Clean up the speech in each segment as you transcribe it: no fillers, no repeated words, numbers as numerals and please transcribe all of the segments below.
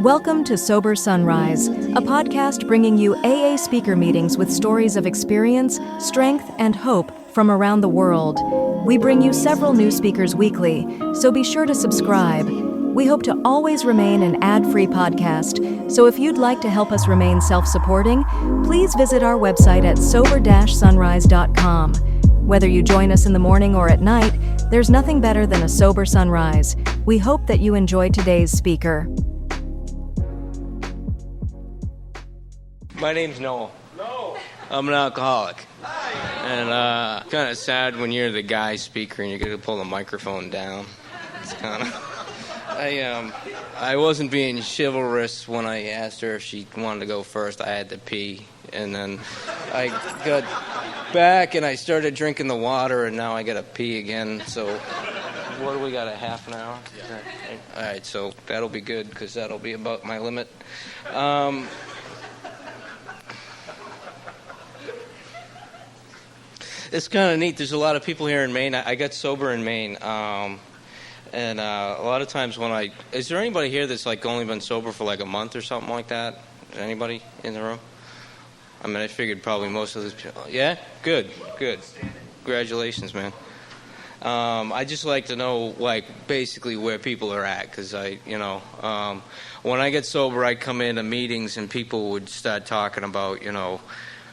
Welcome to Sober Sunrise, a podcast bringing you AA speaker meetings with stories of experience, strength, and hope from around the world. We bring you several new speakers weekly, so be sure to subscribe. We hope to always remain an ad-free podcast, so if you'd like to help us remain self-supporting, please visit our website at sober-sunrise.com. Whether you join us in the morning or at night, there's nothing better than a sober sunrise. We hope that you enjoy today's speaker. My name's Noel. I'm an alcoholic. And kind of sad when you're the guy speaker and you got to pull the microphone down. It's kind of... I wasn't being chivalrous when I asked her if she wanted to go first. I had to pee. And then I got back and I started drinking the water, and now I got to pee again. So what do we got, a half an hour? Yeah. All right, so that'll be good because that'll be about my limit. It's kind of neat. There's a lot of people here in Maine. I got sober in Maine. And a lot of times when is there anybody here that's like only been sober for like a month or something like that? Anybody in the room? I mean, I figured probably most of these people. Yeah? Good. Congratulations, man. I just like to know, like, basically where people are at, because when I get sober, I come into meetings and people would start talking about,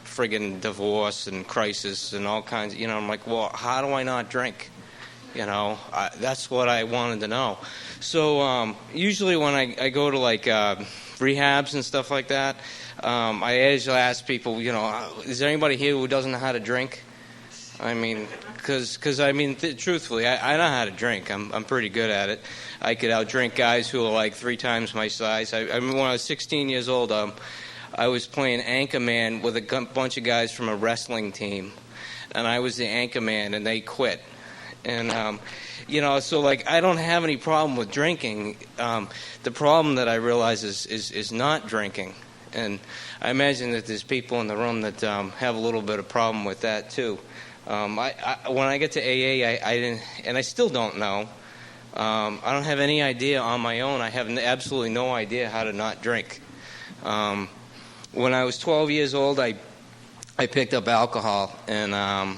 friggin' divorce and crisis and all kinds of, I'm like, well, how do I not drink? That's what I wanted to know. So usually when I go to like rehabs and stuff like that, I usually ask people, is there anybody here who doesn't know how to drink? I mean, because truthfully, I know how to drink. I'm pretty good at it. I could outdrink guys who are like 3 times my size. I remember when I was 16 years old, I was playing anchor man with a bunch of guys from a wrestling team, and I was the anchor man, and they quit. And, so, like, I don't have any problem with drinking. The problem that I realize is not drinking. And I imagine that there's people in the room that have a little bit of problem with that, too. When I get to AA, I didn't, and I still don't know. I don't have any idea on my own. I have absolutely no idea how to not drink. When I was 12 years old, I picked up alcohol, and I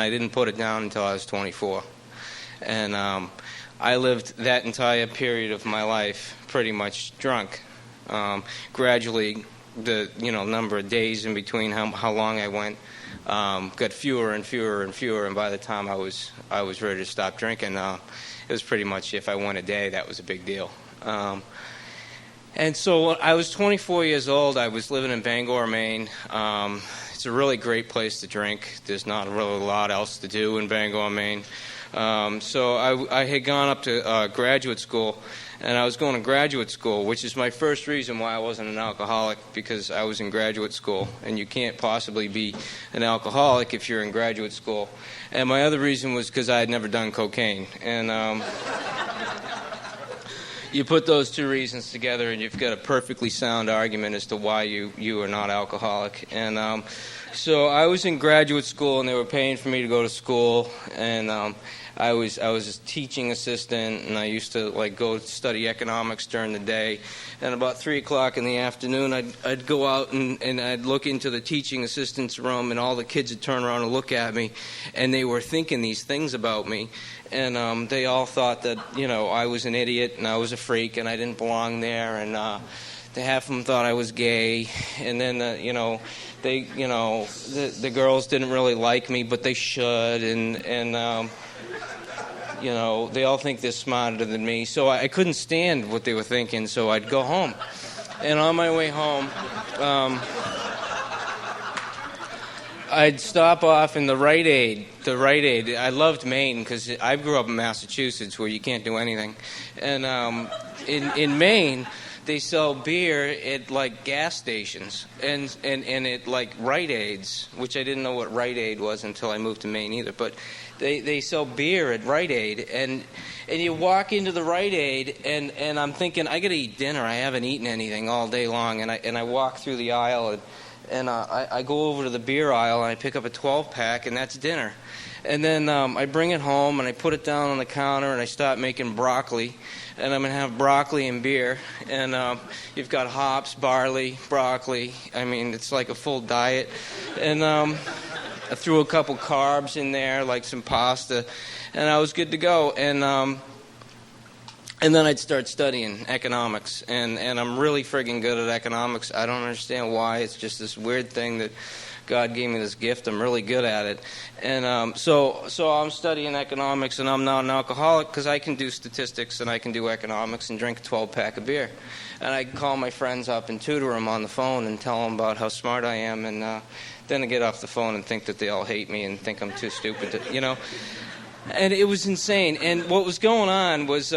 didn't put it down until I was 24. And I lived that entire period of my life pretty much drunk. Gradually, the number of days in between how long I went got fewer and fewer and fewer. And by the time I was ready to stop drinking, it was pretty much if I went a day, that was a big deal. And so I was 24 years old. I was living in Bangor, Maine. It's a really great place to drink. There's not really a lot else to do in Bangor, Maine. So I had gone up to graduate school, and I was going to graduate school, which is my first reason why I wasn't an alcoholic, because I was in graduate school, and you can't possibly be an alcoholic if you're in graduate school. And my other reason was because I had never done cocaine. And you put those 2 reasons together, and you've got a perfectly sound argument as to why you are not alcoholic. And so I was in graduate school, and they were paying for me to go to school. And I was a teaching assistant, and I used to go study economics during the day. And about 3 o'clock in the afternoon, I'd go out and I'd look into the teaching assistant's room, and all the kids would turn around and look at me, and they were thinking these things about me. And they all thought that, I was an idiot and I was a freak and I didn't belong there. And half of them thought I was gay. And then, the girls didn't really like me, but they should. And they all think they're smarter than me. So I couldn't stand what they were thinking, so I'd go home. And on my way home, I'd stop off in the Rite Aid. I loved Maine because I grew up in Massachusetts where you can't do anything. And in Maine, they sell beer at gas stations and at Rite Aids, which I didn't know what Rite Aid was until I moved to Maine either. But they sell beer at Rite Aid, and you walk into the Rite Aid, and I'm thinking, I got to eat dinner. I haven't eaten anything all day long, and I walk through the aisle, and I go over to the beer aisle, and I pick up a 12-pack, and that's dinner. And then I bring it home, and I put it down on the counter, and I start making broccoli. And I'm going to have broccoli and beer. And you've got hops, barley, broccoli. I mean, it's like a full diet. And I threw a couple carbs in there, like some pasta. And I was good to go. And then I'd start studying economics. And I'm really friggin' good at economics. I don't understand why. It's just this weird thing that God gave me this gift. I'm really good at it. And so I'm studying economics, and I'm not an alcoholic because I can do statistics and I can do economics and drink a 12-pack of beer. And I can call my friends up and tutor them on the phone and tell them about how smart I am. And then I get off the phone and think that they all hate me and think I'm too stupid to, you know. And it was insane. And what was going on was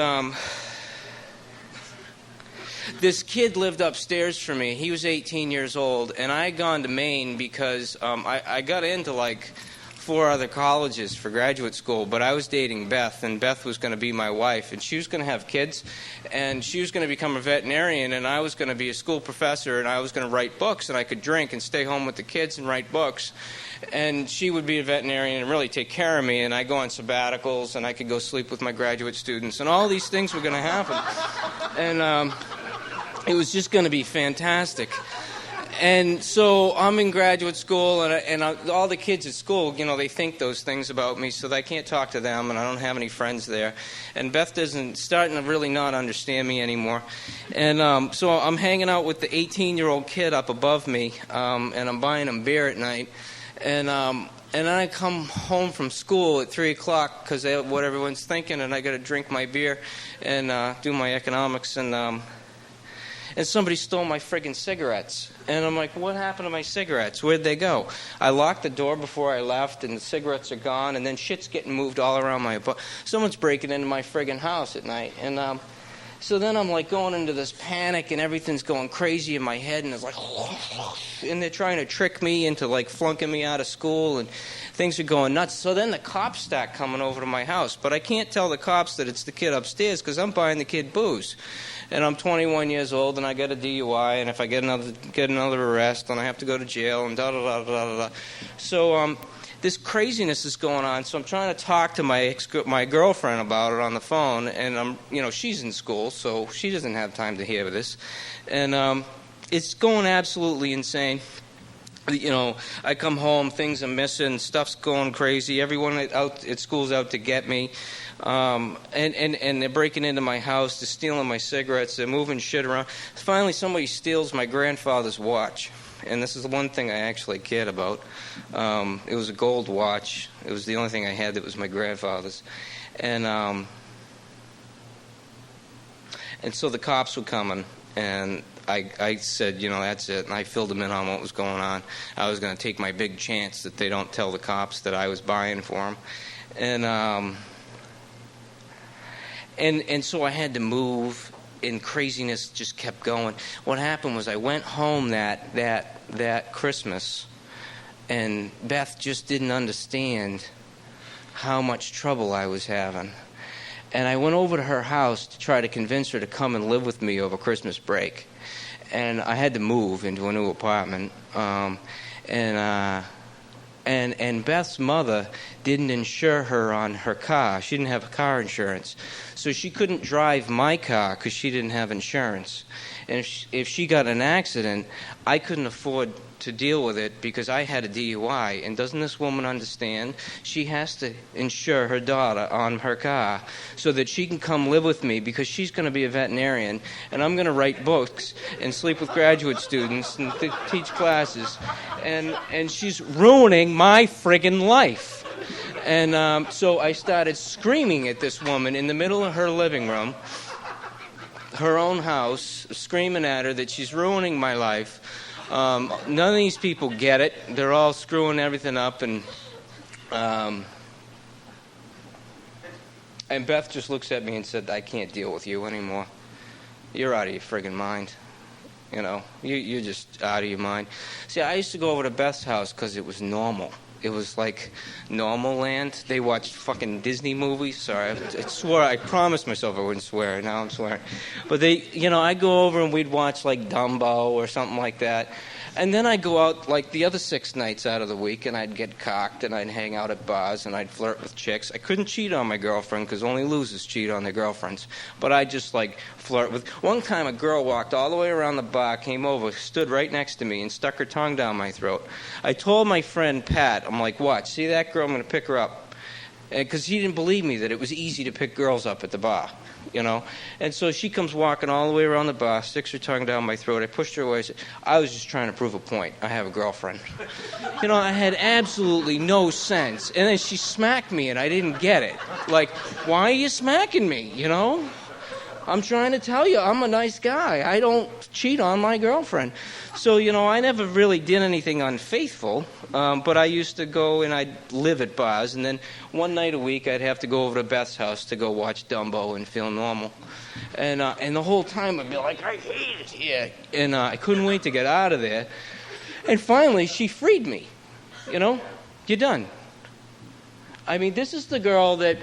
this kid lived upstairs from me. He was 18 years old, and I had gone to Maine because I got into like 4 other colleges for graduate school, but I was dating Beth, and Beth was going to be my wife, and she was going to have kids, and she was going to become a veterinarian, and I was going to be a school professor, and I was going to write books, and I could drink and stay home with the kids and write books. And she would be a veterinarian and really take care of me, and I'd go on sabbaticals, and I could go sleep with my graduate students, and all these things were going to happen. And it was just going to be fantastic. And so I'm in graduate school, and all the kids at school, you know, they think those things about me, so that I can't talk to them, and I don't have any friends there. And Beth starting to really not understand me anymore. And so I'm hanging out with the 18-year-old kid up above me, and I'm buying him beer at night. And then I come home from school at 3 o'clock because what everyone's thinking, and I got to drink my beer and do my economics. And somebody stole my friggin' cigarettes. And I'm like, what happened to my cigarettes? Where'd they go? I locked the door before I left, and the cigarettes are gone, and then shit's getting moved all around my apartment. Someone's breaking into my friggin' house at night. And so then I'm like going into this panic, and everything's going crazy in my head, and it's like, and they're trying to trick me into like flunking me out of school, and things are going nuts. So then the cops start coming over to my house, but I can't tell the cops that it's the kid upstairs because I'm buying the kid booze. And I'm 21 years old, and I get a DUI, and if I get another arrest, then I have to go to jail, and da-da-da-da-da-da. So this craziness is going on, so I'm trying to talk to my girlfriend about it on the phone, and she's in school, so she doesn't have time to hear this. And it's going absolutely insane. You know, I come home, things are missing, stuff's going crazy, everyone out at school's out to get me. And they're breaking into my house, they're stealing my cigarettes, they're moving shit around. Finally, somebody steals my grandfather's watch, and this is the one thing I actually cared about. It was a gold watch. It was the only thing I had that was my grandfather's. And so the cops were coming, and I said, that's it, and I filled them in on what was going on. I was going to take my big chance that they don't tell the cops that I was buying for them. And so I had to move, and craziness just kept going. What happened was I went home that Christmas, and Beth just didn't understand how much trouble I was having. And I went over to her house to try to convince her to come and live with me over Christmas break. And I had to move into a new apartment. And Beth's mother didn't insure her on her car. She didn't have car insurance. So she couldn't drive my car because she didn't have insurance. And if she got in an accident, I couldn't afford to deal with it because I had a DUI. And doesn't this woman understand? She has to insure her daughter on her car so that she can come live with me because she's going to be a veterinarian, and I'm going to write books and sleep with graduate students and teach classes. And she's ruining my friggin' life. And so I started screaming at this woman in the middle of her living room, her own house, screaming at her that she's ruining my life. None of these people get it. They're all screwing everything up. And Beth just looks at me and said, I can't deal with you anymore. You're out of your friggin' mind. You're just out of your mind. See, I used to go over to Beth's house because it was normal. It was like normal land. They watched fucking Disney movies. Sorry, I promised myself I wouldn't swear. Now I'm swearing. But I'd go over and we'd watch like Dumbo or something like that. And then I'd go out like the other 6 nights out of the week, and I'd get cocked, and I'd hang out at bars, and I'd flirt with chicks. I couldn't cheat on my girlfriend because only losers cheat on their girlfriends. But I'd just like flirt with. One time a girl walked all the way around the bar, came over, stood right next to me, and stuck her tongue down my throat. I told my friend Pat, I'm like, watch, see that girl? I'm going to pick her up. Because he didn't believe me that it was easy to pick girls up at the bar, you know. And so she comes walking all the way around the bar, sticks her tongue down my throat. I pushed her away. I said, I was just trying to prove a point. I have a girlfriend. You know, I had absolutely no sense. And then she smacked me, and I didn't get it. Like, why are you smacking me, you know? I'm trying to tell you, I'm a nice guy. I don't cheat on my girlfriend. So, you know, I never really did anything unfaithful, but I used to go and I'd live at bars, and then one night a week I'd have to go over to Beth's house to go watch Dumbo and feel normal. And the whole time I'd be like, I hate it here. And I couldn't wait to get out of there. And finally, she freed me. You know, you're done. I mean, this is the girl that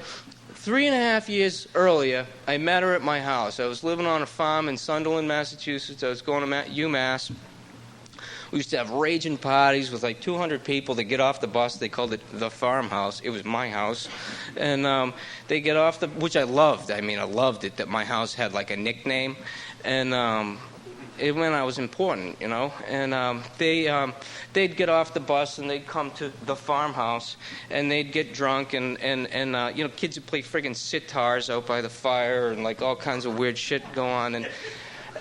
3.5 years earlier, I met her at my house. I was living on a farm in Sunderland, Massachusetts. I was going to UMass. We used to have raging parties with like 200 people. They get off the bus. They called it the farmhouse. It was my house. And they get off which I loved. I mean, I loved it that my house had like a nickname. And it meant I was important, you know. And they'd get off the bus and they'd come to the farmhouse and they'd get drunk and you know, kids would play friggin' sitars out by the fire and like all kinds of weird shit go on.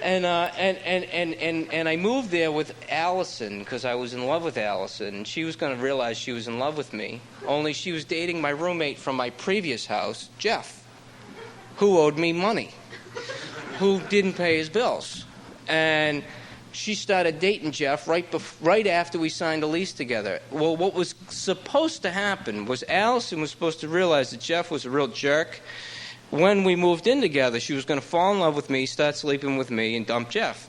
And I moved there with Allison because I was in love with Allison, and she was going to realize she was in love with me. Only she was dating my roommate from my previous house, Jeff, who owed me money, who didn't pay his bills. And she started dating Jeff right after we signed a lease together. Well, what was supposed to happen was Allison was supposed to realize that Jeff was a real jerk. When we moved in together, she was going to fall in love with me, start sleeping with me, and dump Jeff.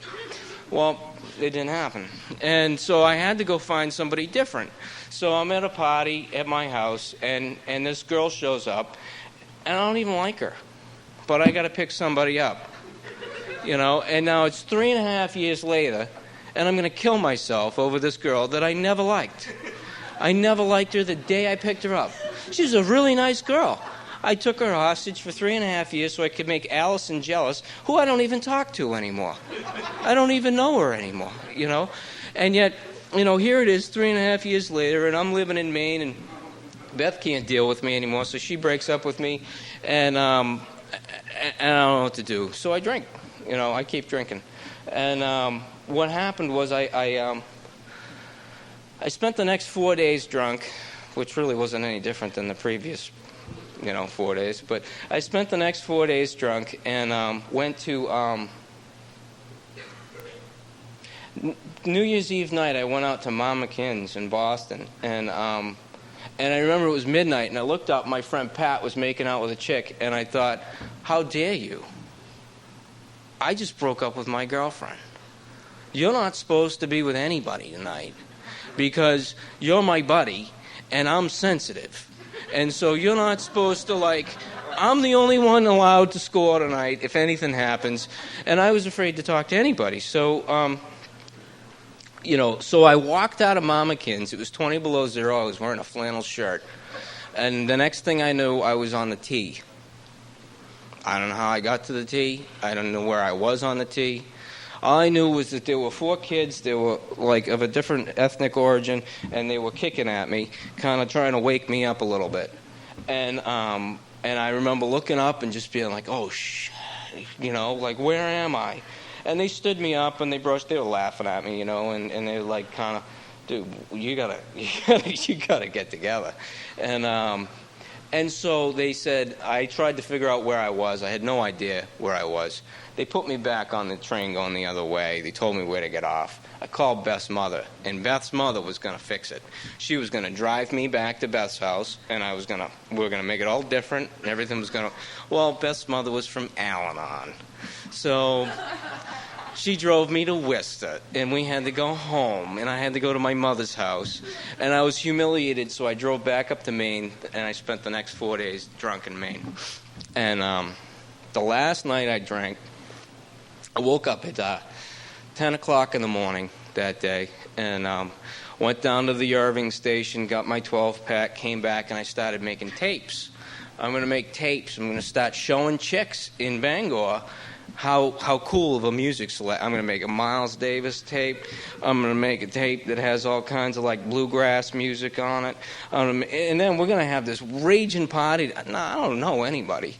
Well, it didn't happen. And so I had to go find somebody different. So I'm at a party at my house, and this girl shows up, and I don't even like her. But I got to pick somebody up. You know, and now it's 3.5 years later, and I'm going to kill myself over this girl that I never liked. I never liked her the day I picked her up. She was a really nice girl. I took her hostage for 3.5 years so I could make Allison jealous, who I don't even talk to anymore. I don't even know her anymore, you know. And yet, you know, here it is 3.5 years later, and I'm living in Maine, and Beth can't deal with me anymore, so she breaks up with me, and I don't know what to do. So I drink. You know, I keep drinking. And what happened was I spent the next 4 days drunk, which really wasn't any different than the previous, 4 days. But I spent the next 4 days drunk and went to New Year's Eve night. I went out to Mom McKinn's in Boston, and I remember it was midnight, and I looked up. My friend Pat was making out with a chick, and I thought, how dare you? I just broke up with my girlfriend. You're not supposed to be with anybody tonight because you're my buddy and I'm sensitive. And so you're not supposed to, I'm the only one allowed to score tonight if anything happens. And I was afraid to talk to anybody. So, so I walked out of Mama Kin's. It was 20 below zero. I was wearing a flannel shirt. And the next thing I knew, I was on the tee. I don't know how I got to the tee. I don't know where I was on the tee. All I knew was that there were 4 kids. They were of a different ethnic origin, and they were kicking at me, kind of trying to wake me up a little bit. And I remember looking up and just being like, "Oh shit," where am I? And they stood me up and they were laughing at me, and they were like, kind of, dude, you gotta get together. And so they said, I tried to figure out where I was. I had no idea where I was. They put me back on the train going the other way. They told me where to get off. I called Beth's mother, and Beth's mother was going to fix it. She was going to drive me back to Beth's house, and we were going to make it all different, and everything was going to... Well, Beth's mother was from Al-Anon. So she drove me to Worcester, and we had to go home, and I had to go to my mother's house. And I was humiliated, so I drove back up to Maine, and I spent the next 4 days drunk in Maine. And the last night I drank, I woke up at 10 o'clock in the morning that day, and went down to the Irving station, got my 12-pack, came back, and I started making tapes. I'm going to make tapes. I'm going to start showing chicks in Bangor how cool of a music select. I'm going to make a Miles Davis tape. I'm going to make a tape that has all kinds of like bluegrass music on it. And then we're going to have this raging party. No, I don't know anybody.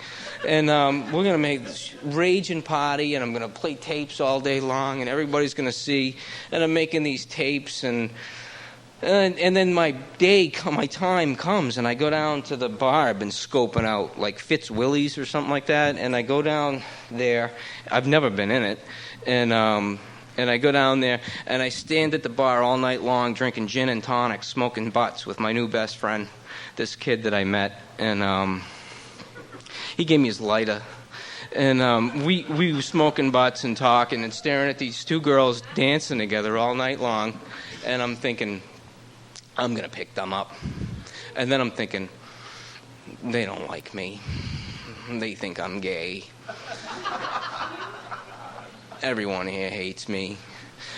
And we're going to make this raging party, and I'm going to play tapes all day long, and everybody's going to see. And I'm making these tapes, and then my time comes, and I go down to the bar. I've been scoping out like Fitzwilly's or something like that, and I go down there. I've never been in it, and I go down there, and I stand at the bar all night long drinking gin and tonic, smoking butts with my new best friend, this kid that I met, and he gave me his lighter. And we were smoking butts and talking and staring at these two girls dancing together all night long, and I'm thinking, I'm going to pick them up. And then I'm thinking, they don't like me. They think I'm gay. Everyone here hates me.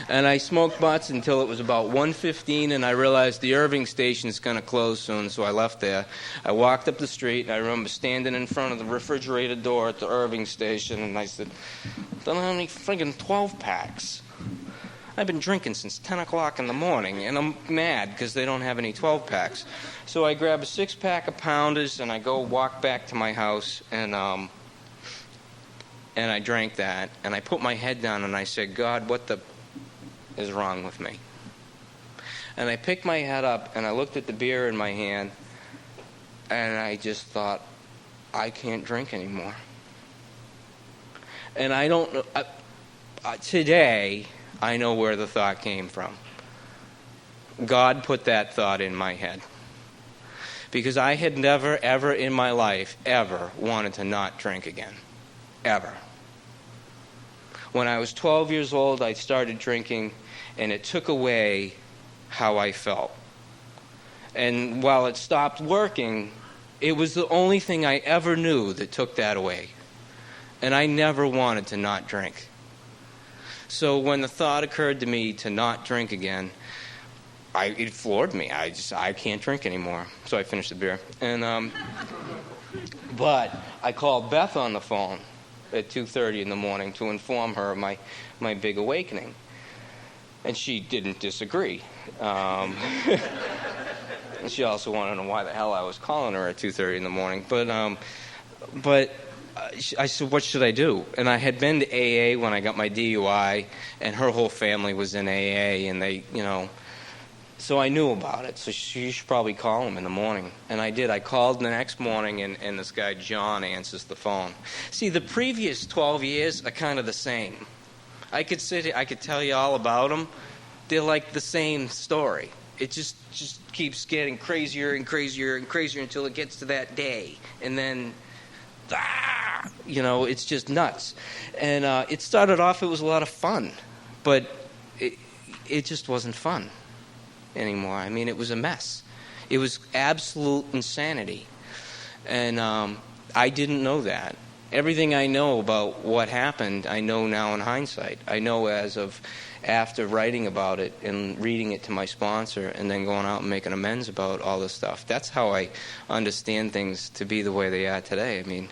And I smoked butts until it was about 1:15, and I realized the Irving station is going to close soon, so I left there. I walked up the street, and I remember standing in front of the refrigerator door at the Irving station, and I said, don't have any friggin' 12-packs. I've been drinking since 10 o'clock in the morning, and I'm mad because they don't have any 12-packs. So I grab a 6-pack of Pounders, and I go walk back to my house, and I drank that, and I put my head down, and I said, God, what the is wrong with me? And I picked my head up, and I looked at the beer in my hand, and I just thought, I can't drink anymore. And I don't know, today, I know where the thought came from. God put that thought in my head. Because I had never, ever in my life, ever wanted to not drink again. Ever. When I was 12 years old, I started drinking, and it took away how I felt. And while it stopped working, it was the only thing I ever knew that took that away. And I never wanted to not drink. So when the thought occurred to me to not drink again, it floored me. I can't drink anymore. So I finished the beer. And but I called Beth on the phone at 2:30 in the morning to inform her of my big awakening. And she didn't disagree. And she also wanted to know why the hell I was calling her at 2:30 in the morning. But I said, what should I do? And I had been to AA when I got my DUI, and her whole family was in AA, and they, so I knew about it. So you should probably call him in the morning. And I did. I called the next morning, and this guy, John, answers the phone. See, the previous 12 years are kind of the same. I could tell you all about them. They're like the same story. It just keeps getting crazier and crazier and crazier until it gets to that day. And then, it's just nuts. And it started off, it was a lot of fun. But it just wasn't fun anymore. I mean, it was a mess. It was absolute insanity. And I didn't know that. Everything I know about what happened, I know now in hindsight. I know as of after writing about it and reading it to my sponsor and then going out and making amends about all this stuff. That's how I understand things to be the way they are today. I mean,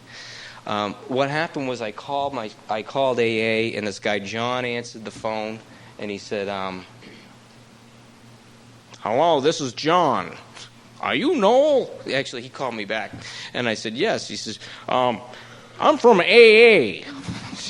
what happened was I called AA, and this guy John answered the phone, and he said, hello, this is John. Are you Noel? Actually, he called me back, and I said, yes. He says, I'm from AA.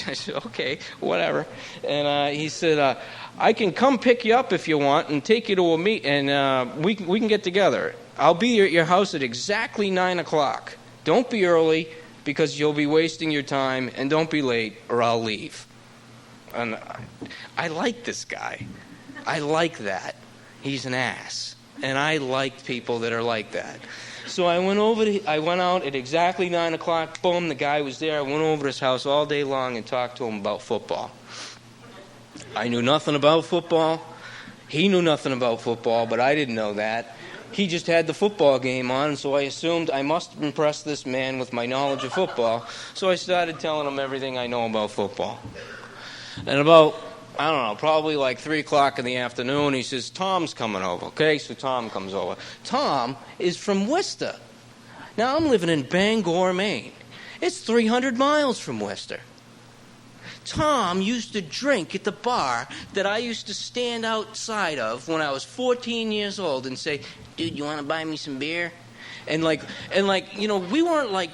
I said, okay, whatever. And he said, I can come pick you up if you want and take you to a meet, and we can get together. I'll be at your house at exactly 9 o'clock. Don't be early because you'll be wasting your time, and don't be late or I'll leave. And I like this guy. I like that. He's an ass. And I like people that are like that. So I went out at exactly 9 o'clock. Boom, the guy was there. I went over to his house all day long and talked to him about football. I knew nothing about football. He knew nothing about football, but I didn't know that. He just had the football game on, so I assumed I must impress this man with my knowledge of football. So I started telling him everything I know about football. And about I don't know, probably like 3 o'clock in the afternoon. He says, Tom's coming over. Okay, so Tom comes over. Tom is from Worcester. Now, I'm living in Bangor, Maine. It's 300 miles from Worcester. Tom used to drink at the bar that I used to stand outside of when I was 14 years old and say, dude, you want to buy me some beer? And we weren't like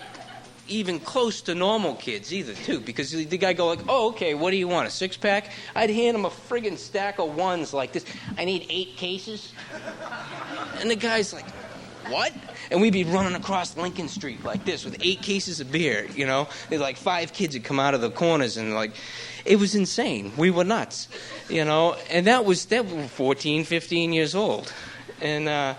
even close to normal kids either, too, because the guy go like, oh, okay, what do you want, a 6-pack? I'd hand him a friggin' stack of ones like this. I need 8 cases. And the guy's like, what? And we'd be running across Lincoln Street like this with 8 cases of beer, you know? There's like 5 kids would come out of the corners and like, it was insane. We were nuts, you know? And that was 14, 15 years old. And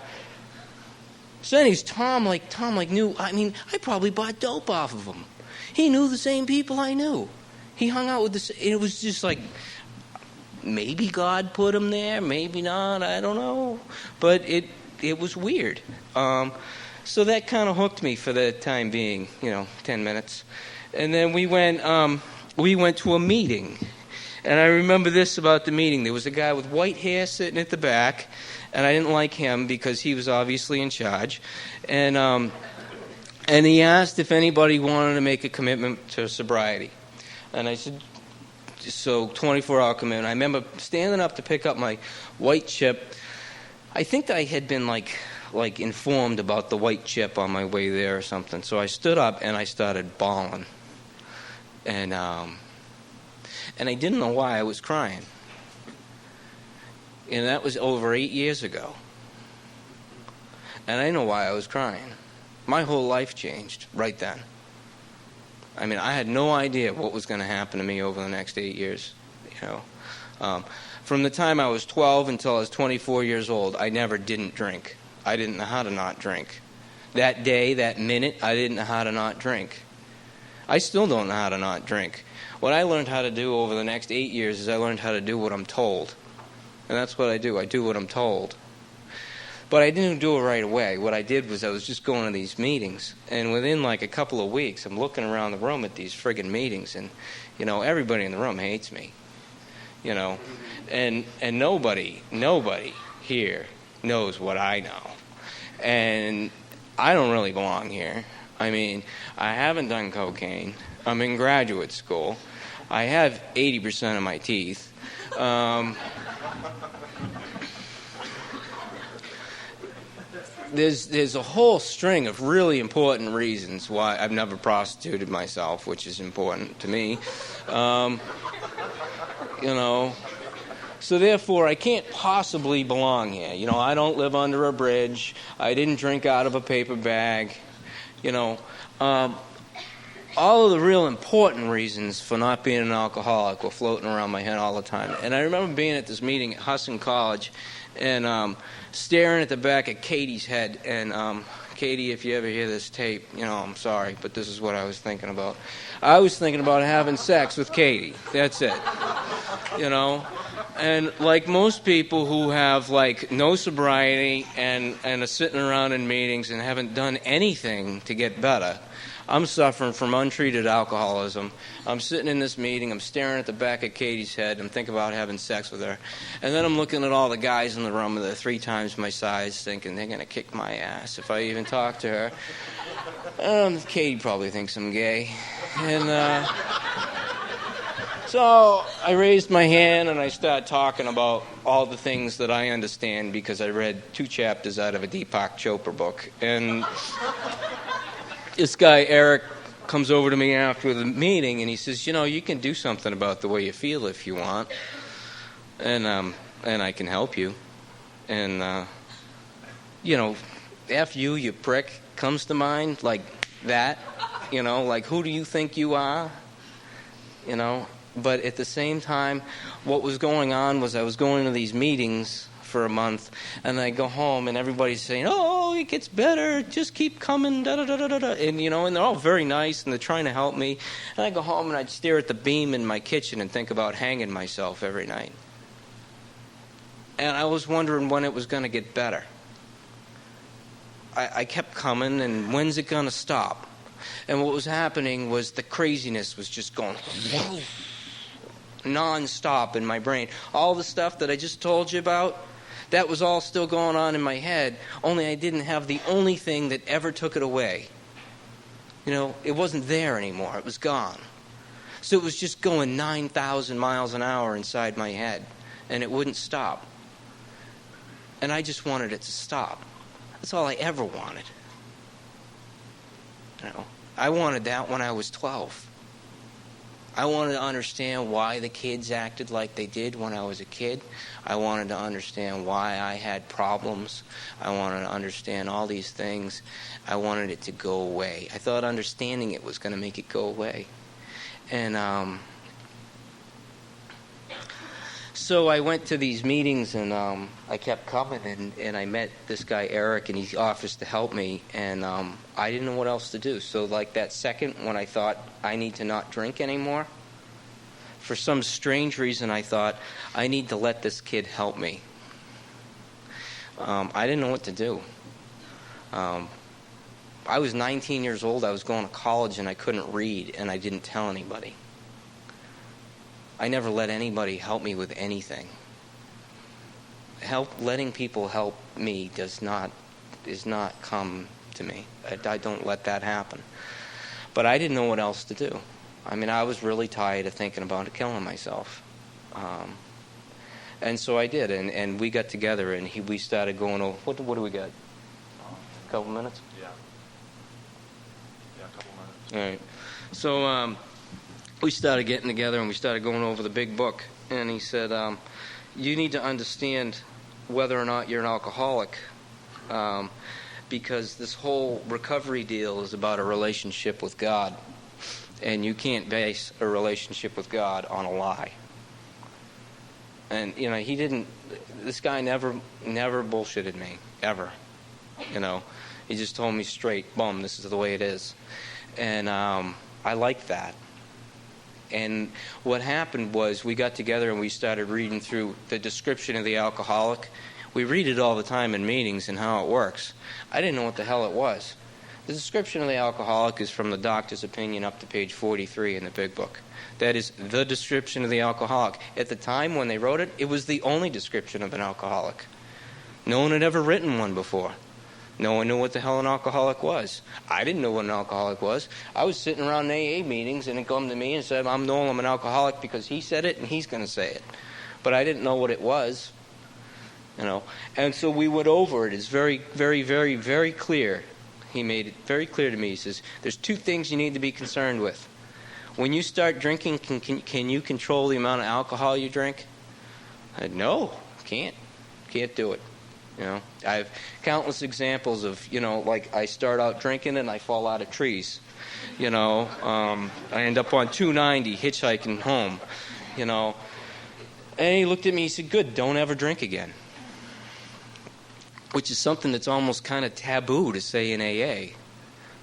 so anyways, Tom knew, I probably bought dope off of him. He knew the same people I knew. He hung out with it was just like, maybe God put him there, maybe not, I don't know. But it was weird. So that kind of hooked me for the time being, 10 minutes. And then we went to a meeting. And I remember this about the meeting. There was a guy with white hair sitting at the back, and I didn't like him because he was obviously in charge. And he asked if anybody wanted to make a commitment to sobriety. And I said, so 24-hour commitment. I remember standing up to pick up my white chip. I think that I had been like informed about the white chip on my way there or something. So I stood up and I started bawling. And I didn't know why I was crying. And that was over 8 years ago. And I didn't know why I was crying. My whole life changed right then. I had no idea what was going to happen to me over the next 8 years. From the time I was 12 until I was 24 years old, I never didn't drink. I didn't know how to not drink. That day, that minute, I didn't know how to not drink. I still don't know how to not drink. What I learned how to do over the next 8 years is I learned how to do what I'm told. And that's what I do. I do what I'm told. But I didn't do it right away. What I did was I was just going to these meetings. And within like a couple of weeks, I'm looking around the room at these friggin' meetings. And, everybody in the room hates me. And nobody here knows what I know. And I don't really belong here. I haven't done cocaine. I'm in graduate school. I have 80% of my teeth. There's a whole string of really important reasons why I've never prostituted myself, which is important to me. So therefore, I can't possibly belong here. I don't live under a bridge. I didn't drink out of a paper bag. All of the real important reasons for not being an alcoholic were floating around my head all the time. And I remember being at this meeting at Husson College and staring at the back of Katie's head. And Katie, if you ever hear this tape, I'm sorry, but this is what I was thinking about. I was thinking about having sex with Katie. That's it. And like most people who have no sobriety and are sitting around in meetings and haven't done anything to get better, I'm suffering from untreated alcoholism. I'm sitting in this meeting, I'm staring at the back of Katie's head, I'm thinking about having sex with her. And then I'm looking at all the guys in the room that are 3 times my size, thinking they're going to kick my ass if I even talk to her. Katie probably thinks I'm gay. And so I raised my hand and I started talking about all the things that I understand because I read 2 chapters out of a Deepak Chopra book. And this guy, Eric, comes over to me after the meeting and he says, you can do something about the way you feel if you want. And I can help you. And, F you prick, comes to mind like that. Like, who do you think you are? But at the same time, what was going on was I was going to these meetings for a month, and I go home, and everybody's saying, oh, it gets better, just keep coming, da-da-da-da-da. And, and they're all very nice, and they're trying to help me. And I go home, and I'd stare at the beam in my kitchen and think about hanging myself every night. And I was wondering when it was going to get better. I kept coming, and when's it going to stop? And what was happening was the craziness was just going... nonstop in my brain. All the stuff that I just told you about, that was all still going on in my head, only I didn't have the only thing that ever took it away. It wasn't there anymore. It was gone. So it was just going 9,000 miles an hour inside my head, and it wouldn't stop. And I just wanted it to stop. That's all I ever wanted. I wanted that when I was 12. I wanted to understand why the kids acted like they did when I was a kid. I wanted to understand why I had problems. I wanted to understand all these things. I wanted it to go away. I thought understanding it was going to make it go away. And so I went to these meetings, and I kept coming, and I met this guy, Eric, and he offers to help me, and I didn't know what else to do. So like that second when I thought I need to not drink anymore, for some strange reason I thought I need to let this kid help me. I didn't know what to do. I was 19 years old, I was going to college, and I couldn't read, and I didn't tell anybody. I never let anybody help me with anything. Letting people help me does not come to me. I don't let that happen. But I didn't know what else to do. I was really tired of thinking about killing myself. And so I did, and we got together, and we started going over. What do we got? A couple minutes? Yeah, a couple minutes. All right. So we started getting together, and we started going over the big book. And he said, you need to understand whether or not you're an alcoholic, because this whole recovery deal is about a relationship with God. And you can't base a relationship with God on a lie. And, this guy never bullshitted me, ever. He just told me straight, boom, this is the way it is. And I liked that. And what happened was we got together and we started reading through the description of the alcoholic. We read it all the time in meetings and how it works. I didn't know what the hell it was. The description of the alcoholic is from the doctor's opinion up to page 43 in the big book. That is the description of the alcoholic. At the time when they wrote it, it was the only description of an alcoholic. No one had ever written one before. No one knew what the hell an alcoholic was. I didn't know what an alcoholic was. I was sitting around AA meetings, and it come to me and said, I'm Noel, I'm an alcoholic, because he said it and he's going to say it. But I didn't know what it was. And so we went over it. It's very, very, very, very clear. He made it very clear to me. He says, there's two things you need to be concerned with. When you start drinking, can you control the amount of alcohol you drink? I said, no, can't. Can't do it. I have countless examples of, like I start out drinking and I fall out of trees. I end up on 290 hitchhiking home, And he looked at me, he said, good, don't ever drink again. Which is something that's almost kind of taboo to say in AA.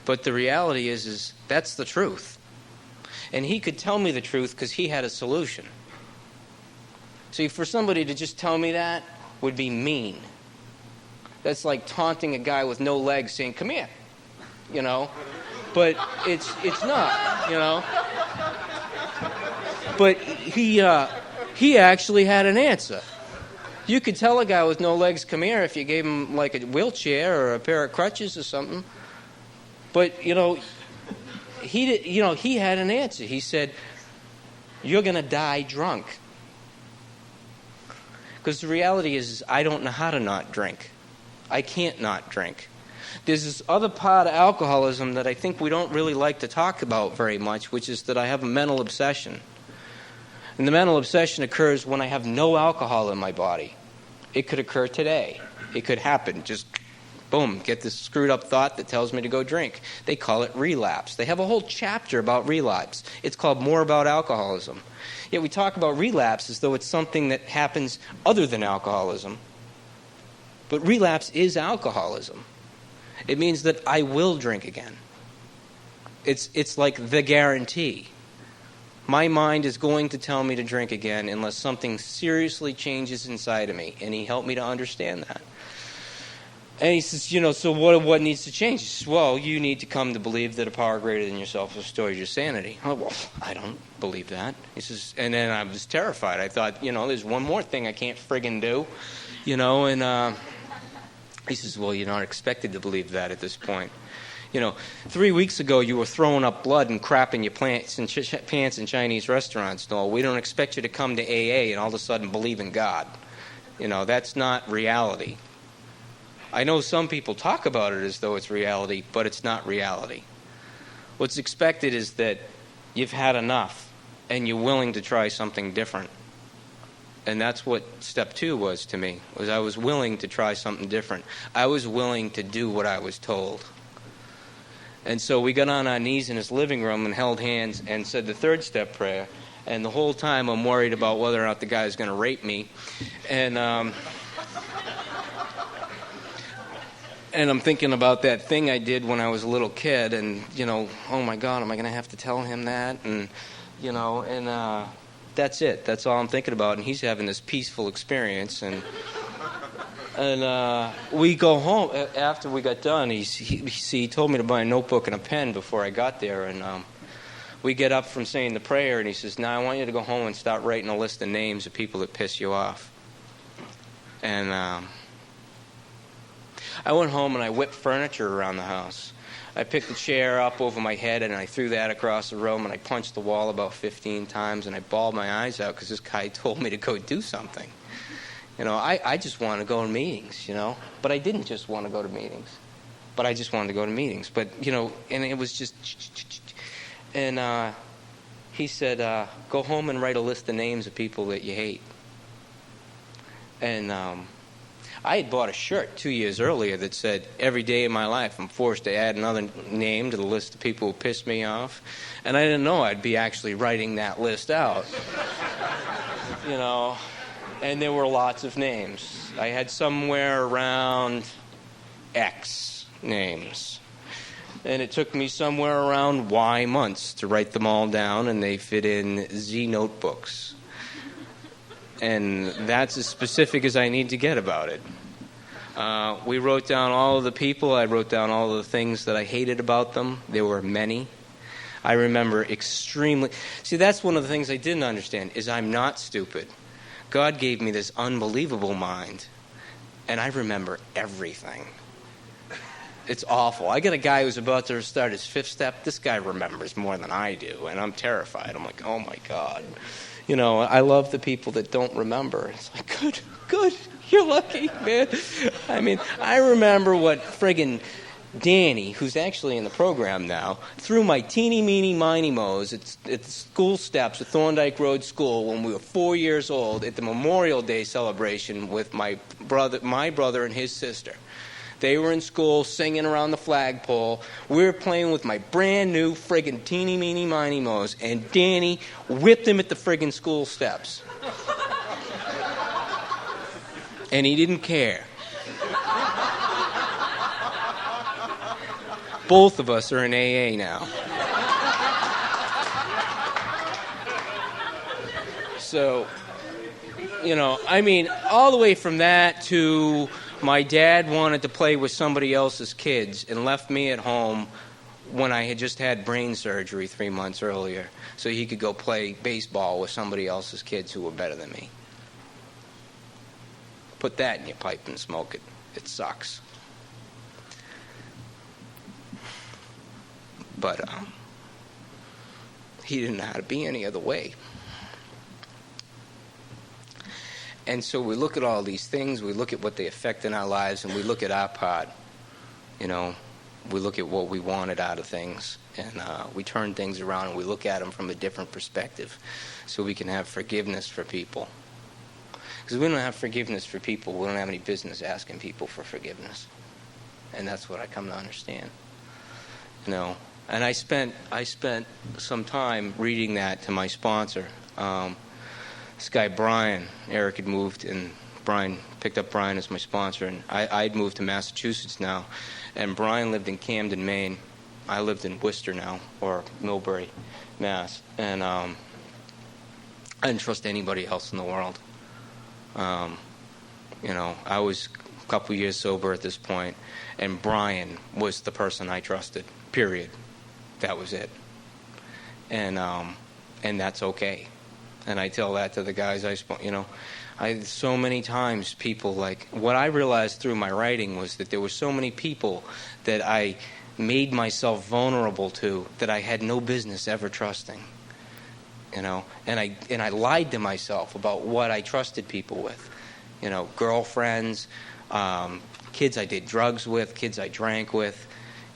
But the reality is that's the truth. And he could tell me the truth because he had a solution. See, for somebody to just tell me that would be mean. That's like taunting a guy with no legs saying, come here, But it's not, But he actually had an answer. You could tell a guy with no legs, come here, if you gave him like a wheelchair or a pair of crutches or something. But, he had an answer. He said, you're going to die drunk. Because the reality is I don't know how to not drink. I can't not drink. There's this other part of alcoholism that I think we don't really like to talk about very much, which is that I have a mental obsession. And the mental obsession occurs when I have no alcohol in my body. It could occur today. It could happen. Just, boom, get this screwed up thought that tells me to go drink. They call it relapse. They have a whole chapter about relapse. It's called More About Alcoholism. Yet we talk about relapse as though it's something that happens other than alcoholism. But relapse is alcoholism. It means that I will drink again. It's like the guarantee. My mind is going to tell me to drink again unless something seriously changes inside of me. And he helped me to understand that. And he says, so what needs to change? He says, well, you need to come to believe that a power greater than yourself restores your sanity. Oh, well, I don't believe that. He says, and then I was terrified. I thought, there's one more thing I can't friggin' do, and he says, well, you're not expected to believe that at this point. 3 weeks ago you were throwing up blood and crap in your pants in Chinese restaurants. No, we don't expect you to come to AA and all of a sudden believe in God. That's not reality. I know some people talk about it as though it's reality, but it's not reality. What's expected is that you've had enough and you're willing to try something different. And that's what step 2 was to me, was I was willing to try something different. I was willing to do what I was told. And so we got on our knees in his living room and held hands and said the 3rd step prayer. And the whole time I'm worried about whether or not the guy is going to rape me. And I'm thinking about that thing I did when I was a little kid, and oh my God, am I going to have to tell him that? And that's it. That's all I'm thinking about. And he's having this peaceful experience, and we go home after we got done. He told me to buy a notebook and a pen before I got there, and we get up from saying the prayer, and he says, "Now I want you to go home and start writing a list of names of people that piss you off." And I went home and I whipped furniture around the house. I picked a chair up over my head and I threw that across the room, and I punched the wall about 15 times, and I bawled my eyes out because this guy told me to go do something. I just want to go to meetings, But I didn't just want to go to meetings. But I just wanted to go to meetings. But, and it was just... And he said, go home and write a list of names of people that you hate. And I had bought a shirt 2 years earlier that said, every day of my life I'm forced to add another name to the list of people who piss me off. And I didn't know I'd be actually writing that list out. And there were lots of names. I had somewhere around X names. And it took me somewhere around Y months to write them all down, and they fit in Z notebooks. And that's as specific as I need to get about it. We wrote down all of the people. I wrote down all of the things that I hated about them. There were many. I remember extremely... See, that's one of the things I didn't understand, is I'm not stupid. God gave me this unbelievable mind, and I remember everything. It's awful. I got a guy who's about to start his 5th step. This guy remembers more than I do, and I'm terrified. I'm like, oh, my God. I love the people that don't remember. It's like, good, you're lucky, man. I mean, I remember what friggin' Danny, who's actually in the program now, threw my teeny-meeny-miny mo's at the school steps at Thorndike Road School when we were 4 years old at the Memorial Day celebration with my brother and his sister. They were in school singing around the flagpole. We were playing with my brand new friggin' teeny-meeny-miny mo's, and Danny whipped him at the friggin' school steps. And he didn't care. Both of us are in AA now. So, all the way from that to my dad wanted to play with somebody else's kids and left me at home when I had just had brain surgery 3 months earlier so he could go play baseball with somebody else's kids who were better than me. Put that in your pipe and smoke it. It sucks. But he didn't know how to be any other way. And so we look at all these things, we look at what they affect in our lives, and we look at our part. We look at what we wanted out of things, and we turn things around and we look at them from a different perspective so we can have forgiveness for people. Because if we don't have forgiveness for people, we don't have any business asking people for forgiveness. And that's what I come to understand. And I spent some time reading that to my sponsor. This guy, Brian, Eric had moved, and Brian picked up Brian as my sponsor, and I'd moved to Massachusetts now, and Brian lived in Camden, Maine. I lived in Worcester now, or Millbury, Mass, and I didn't trust anybody else in the world. I was a couple years sober at this point, and Brian was the person I trusted, period. That was it. And that's okay. And I tell that to the guys so many times people, like, what I realized through my writing was that there were so many people that I made myself vulnerable to that I had no business ever trusting, and I lied to myself about what I trusted people with, girlfriends, kids I did drugs with, kids I drank with,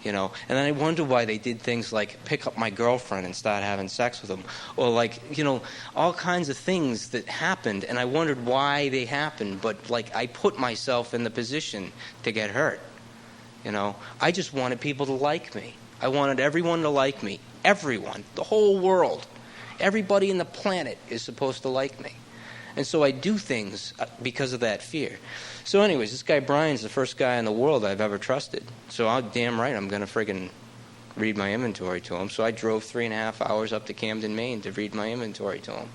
and then I wonder why they did things like pick up my girlfriend and start having sex with them, or all kinds of things that happened, and I wondered why they happened, but I put myself in the position to get hurt. I just wanted people to like me. I wanted everyone to like me. Everyone, the whole world, everybody in the planet is supposed to like me. And so I do things because of that fear. So anyways, this guy Brian's the first guy in the world I've ever trusted. So I'm damn right I'm going to friggin' read my inventory to him. So I drove 3.5 hours up to Camden, Maine to read my inventory to him.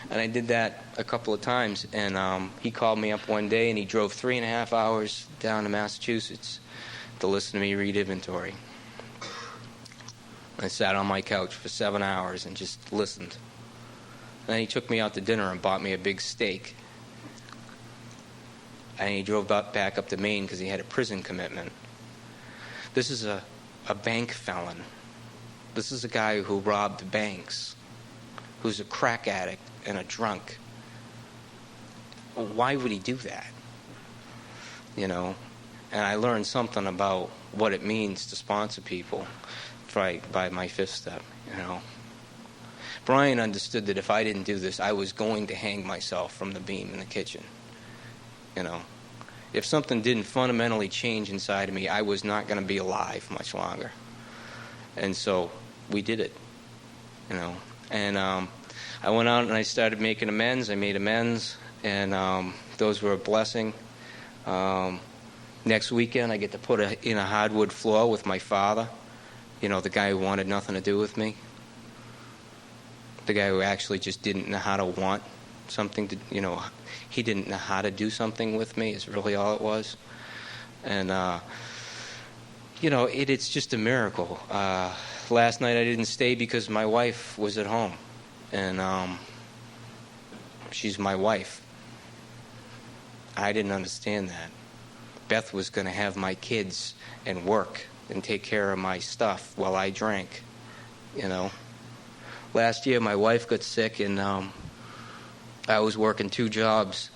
And I did that a couple of times, and he called me up one day, and he drove 3.5 hours down to Massachusetts to listen to me read inventory. I sat on my couch for 7 hours and just listened. And then he took me out to dinner and bought me a big steak. And he drove back up to Maine because he had a prison commitment. This is a bank felon. This is a guy who robbed banks, who's a crack addict and a drunk. Why would he do that? And I learned something about what it means to sponsor people by my fifth step, Brian understood that if I didn't do this, I was going to hang myself from the beam in the kitchen. If something didn't fundamentally change inside of me, I was not going to be alive much longer. And so we did it, And I went out and I started making amends. I made amends, and those were a blessing. Next weekend, I get to put in a hardwood floor with my father, the guy who wanted nothing to do with me, the guy who actually just didn't know how to want something to, he didn't know how to do something with me is really all it was. And, it's just a miracle. Last night I didn't stay because my wife was at home. And she's my wife. I didn't understand that. Beth was going to have my kids and work and take care of my stuff while I drank, Last year my wife got sick, and I was working 2 jobs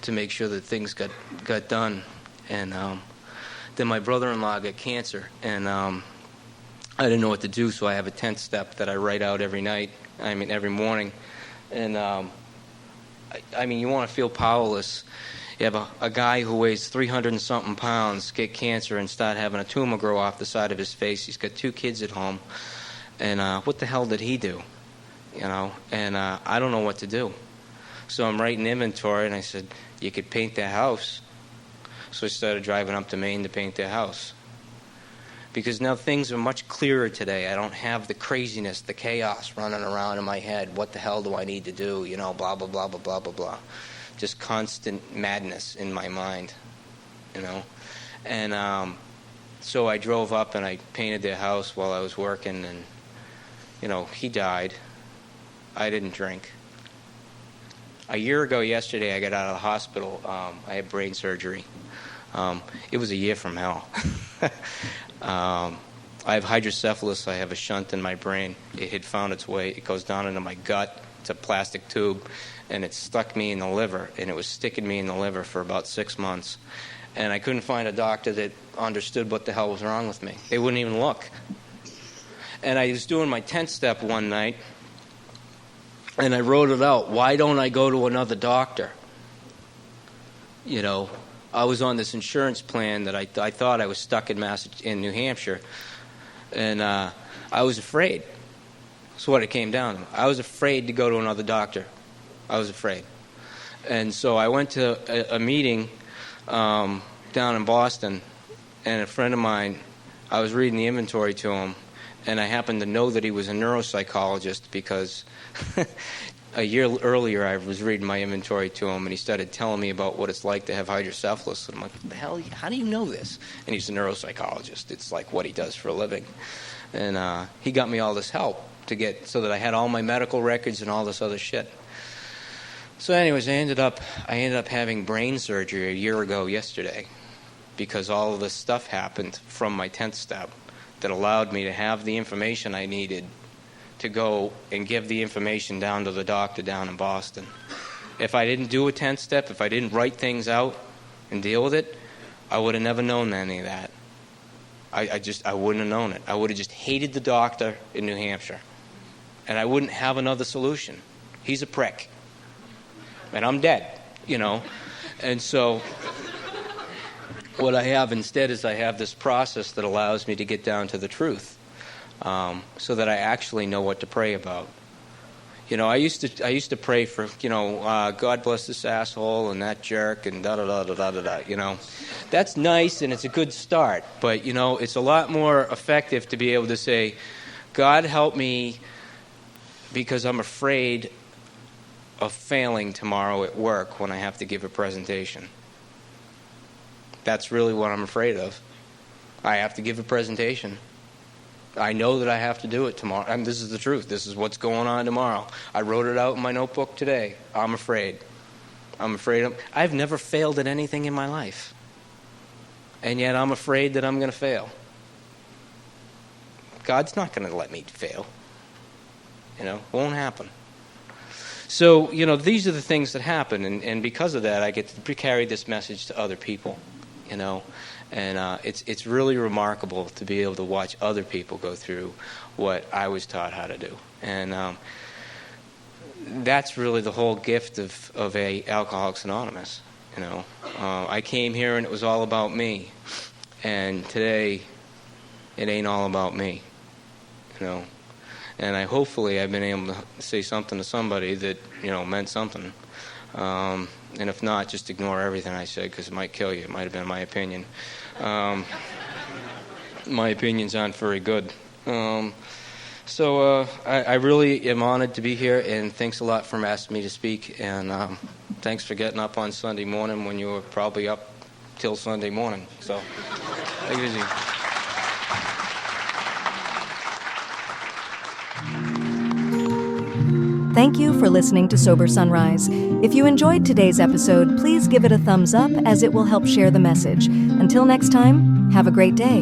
to make sure that things got done. And then my brother-in-law got cancer, and I didn't know what to do, so I have a 10th step that I write out every morning. And, you want to feel powerless. You have a guy who weighs 300 and something pounds get cancer and start having a tumor grow off the side of his face. He's got 2 kids at home. And what the hell did he do? And I don't know what to do. So I'm writing inventory, and I said, you could paint their house. So I started driving up to Maine to paint their house. Because now things are much clearer today. I don't have the craziness, the chaos running around in my head. What the hell do I need to do? Blah, blah, blah, blah, blah, blah, blah. Just constant madness in my mind, And so I drove up and I painted their house while I was working, and, he died. I didn't drink. A year ago yesterday, I got out of the hospital. I had brain surgery. It was a year from hell. I have hydrocephalus. I have a shunt in my brain. It had found its way. It goes down into my gut. It's a plastic tube, and it stuck me in the liver, and it was sticking me in the liver for about 6 months. And I couldn't find a doctor that understood what the hell was wrong with me. They wouldn't even look. And I was doing my 10th step one night, and I wrote it out. Why don't I go to another doctor? I was on this insurance plan that I thought I was stuck in New Hampshire, and I was afraid. That's what it came down to. I was afraid to go to another doctor. I was afraid. And so I went to a meeting down in Boston, and a friend of mine, I was reading the inventory to him, And I happened to know that he was a neuropsychologist because a year earlier I was reading my inventory to him, and he started telling me about what it's like to have hydrocephalus. And I'm like, what the hell? How do you know this? And he's a neuropsychologist. It's like what he does for a living. And he got me all this help so that I had all my medical records and all this other shit. So anyways, I ended up having brain surgery a year ago yesterday because all of this stuff happened from my 10th step that allowed me to have the information I needed to go and give the information down to the doctor down in Boston. If I didn't do a 10th step, if I didn't write things out and deal with it, I would have never known any of that. I wouldn't have known it. I would have just hated the doctor in New Hampshire. And I wouldn't have another solution. He's a prick. And I'm dead, And so what I have instead is I have this process that allows me to get down to the truth, so that I actually know what to pray about. I used to pray for, God bless this asshole and that jerk and da-da-da-da-da-da-da, That's nice and it's a good start, but, it's a lot more effective to be able to say, God help me because I'm afraid of failing tomorrow at work when I have to give a presentation. That's really what I'm afraid of. I have to give a presentation. I know that I have to do it tomorrow. And this is the truth. This is what's going on tomorrow. I wrote it out in my notebook today. I'm afraid. I've never failed at anything in my life. And yet I'm afraid that I'm going to fail. God's not going to let me fail. Won't happen. So, these are the things that happen. And because of that, I get to carry this message to other people. And it's really remarkable to be able to watch other people go through what I was taught how to do. And that's really the whole gift of Alcoholics Anonymous. I came here and it was all about me. And today, it ain't all about me. And hopefully I've been able to say something to somebody that, meant something. And if not, just ignore everything I said because it might kill you. It might have been my opinion. My opinions aren't very good. So I really am honored to be here, and thanks a lot for asking me to speak. And thanks for getting up on Sunday morning when you were probably up till Sunday morning. So take it easy. Thank you for listening to Sober Sunrise. If you enjoyed today's episode, please give it a thumbs up as it will help share the message. Until next time, have a great day.